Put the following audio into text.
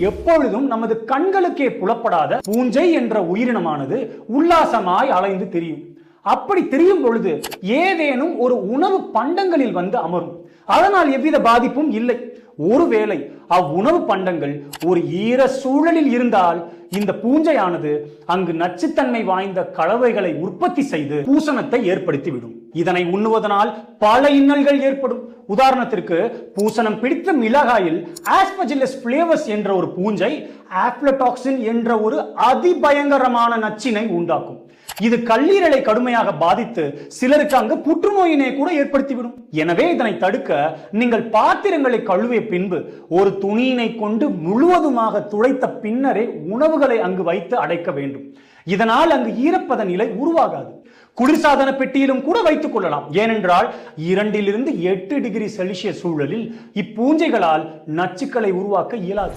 எப்பொழுதும் நமது கண்களுக்கே புலப்படாத பூஞ்சை என்ற உயிரினமானது உல்லாசமாய் அலைந்து திரியும். அப்படி திரியும் பொழுது ஏதேனும் ஒரு உணவு பண்டங்களில் வந்து அமரும். அதனால் எவ்வித பாதிப்பும் இல்லை. ஒருவேளை அவ்வுணவு பண்டங்கள் ஒரு ஈர சூழலில் இருந்தால் இந்த பூஞ்சையானது அங்கு நச்சுத்தன்மை வாய்ந்த கலவைகளை உற்பத்தி செய்து பூசணத்தை ஏற்படுத்திவிடும். இதனை உண்ணுவதனால் பல இன்னல்கள் ஏற்படும். உதாரணத்திற்கு, பூசணம் பிடித்த மிளகாயில் ஆஸ்பெர்ஜில்லஸ் ஃபிளேவர்ஸ் என்ற ஒரு பூஞ்சை ஆப்லடாக்சின் என்ற ஒரு அதிபயங்கரமான நச்சினை உண்டாக்கும். இது கல்லீரலை கடுமையாக பாதித்து சிலருக்கு அங்கு புற்றுநோயினை கூட ஏற்படுத்திவிடும். எனவே இதனை தடுக்க நீங்கள் பாத்திரங்களை கழுவிய பின்பு ஒரு துணியினை கொண்டு முழுவதுமாக துடைத்த பின்னரே உணவுகளை அங்கு வைத்து அடைக்க வேண்டும். இதனால் அங்கு ஈரப்பத நிலை உருவாகாது. குளிர்சாதன பெட்டியிலும் கூட வைத்துக் கொள்ளலாம். ஏனென்றால் 2 to 8 டிகிரி செல்சியஸ் சூழலில் இப்பூஞ்சைகளால் நச்சுக்களை உருவாக்க இயலாது.